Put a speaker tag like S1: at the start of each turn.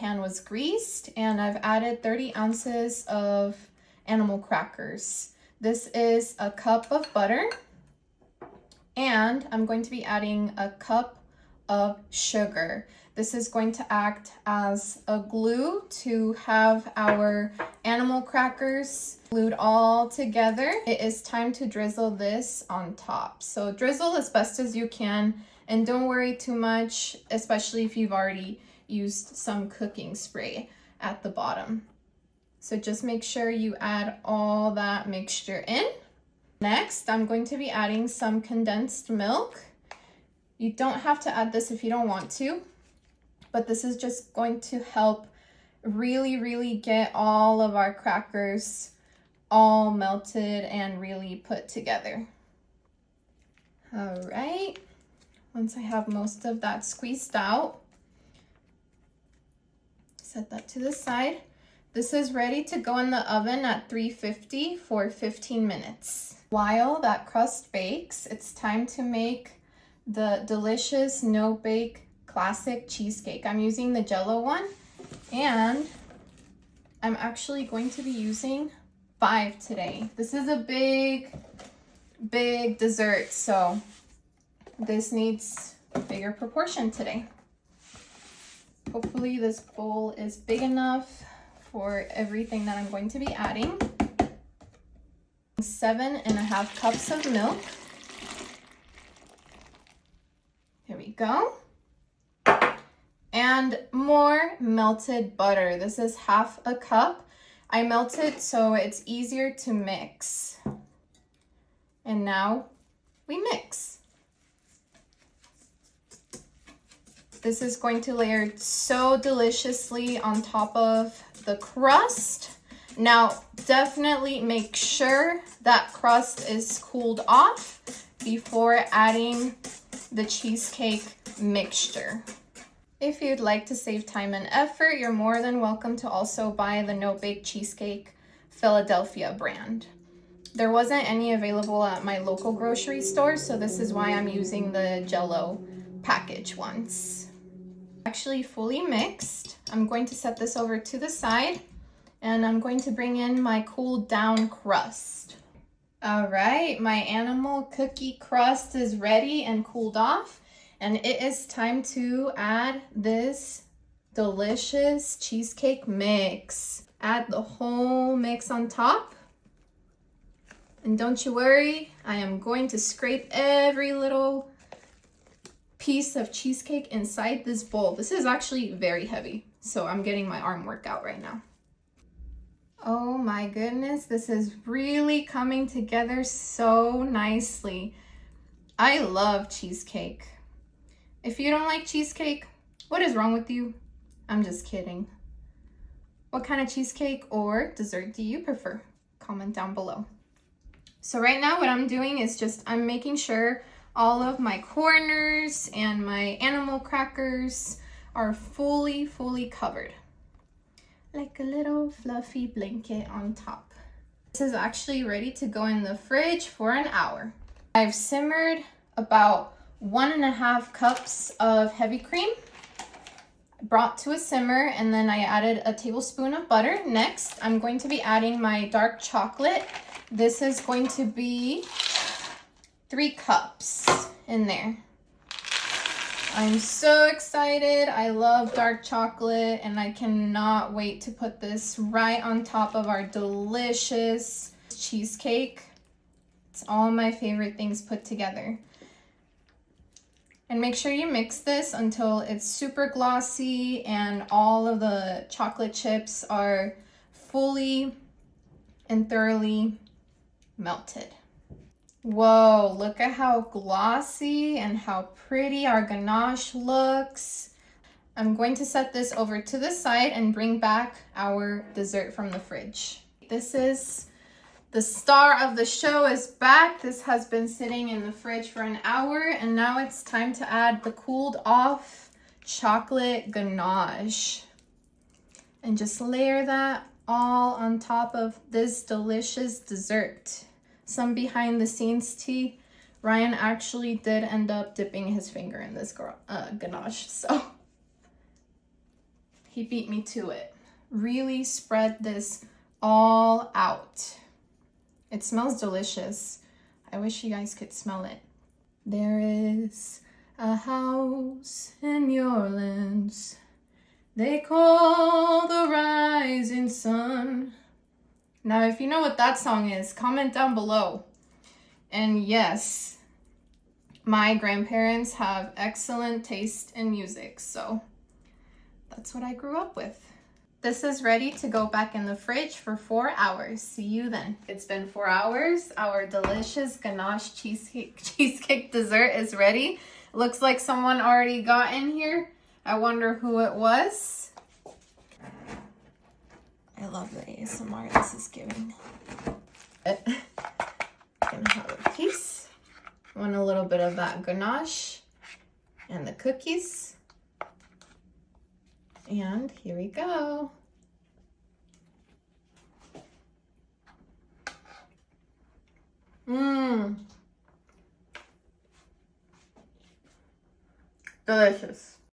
S1: Pan was greased and I've added 30 ounces of animal crackers. This is a cup of butter, and I'm going to be adding a cup of sugar. This is going to act as a glue to have our animal crackers glued all together. It is time to drizzle this on top. So drizzle as best as you can, and don't worry too much, especially if you've already used some cooking spray at the bottom. So just make sure you add all that mixture in. Next, I'm going to be adding some condensed milk. You don't have to add this if you don't want to, but this is just going to help really get all of our crackers all melted and really put together. All right, once I have most of that squeezed out, set that to the side. This is ready to go in the oven at 350 for 15 minutes. While that crust bakes, it's time to make the delicious no-bake classic cheesecake. I'm using the Jell-O one, and I'm actually going to be using 5 today. This is a big dessert, so this needs a bigger proportion today. Hopefully this bowl is big enough for everything that I'm going to be adding. 7.5 cups of milk. Here we go. And more melted butter. This is half a cup. I melted so it's easier to mix. And now we mix. This is going to layer so deliciously on top of the crust. Now, definitely make sure that crust is cooled off before adding the cheesecake mixture. If you'd like to save time and effort, you're more than welcome to also buy the No Bake Cheesecake Philadelphia brand. There wasn't any available at my local grocery store, so this is why I'm using the Jell-O package ones. Actually fully mixed. I'm going to set this over to the side, and I'm going to bring in my cooled down crust. All right, my animal cookie crust is ready and cooled off, and it is time to add this delicious cheesecake mix. Add the whole mix on top. And don't you worry, I am going to scrape every little piece of cheesecake inside this bowl. This is actually very heavy, so I'm getting my arm workout right now. Oh my goodness, this is really coming together so nicely. I love cheesecake. If you don't like cheesecake, what is wrong with you? I'm just kidding. What kind of cheesecake or dessert do you prefer? Comment down below. So right now what I'm doing is I'm making sure all of my corners and my animal crackers are fully covered. Like a little fluffy blanket on top. This is actually ready to go in the fridge for an hour. I've simmered about 1.5 cups of heavy cream, brought to a simmer, and then I added a tablespoon of butter. Next, I'm going to be adding my dark chocolate. This is going to be 3 cups in there. I'm so excited. I love dark chocolate, and I cannot wait to put this right on top of our delicious cheesecake. It's all my favorite things put together. And make sure you mix this until it's super glossy and all of the chocolate chips are fully and thoroughly melted. Whoa, look at how glossy and how pretty our ganache looks. I'm going to set this over to the side and bring back our dessert from the fridge. This is the star of the show is back. This has been sitting in the fridge for an hour, and now it's time to add the cooled off chocolate ganache. And just layer that all on top of this delicious dessert. Some behind the scenes tea, Ryan actually did end up dipping his finger in this ganache, so he beat me to it. Really spread this all out. It smells delicious. I wish you guys could smell it. There is a house in New Orleans they call the rising sun. Now, if you know what that song is, comment down below. And yes, my grandparents have excellent taste in music, so that's what I grew up with. This is ready to go back in the fridge for 4 hours. See you then. It's been 4 hours. Our delicious ganache cheesecake dessert is ready. Looks like someone already got in here. I wonder who it was. I love the ASMR this is giving. Gonna have a piece. Want a little bit of that ganache and the cookies. And here we go. Delicious.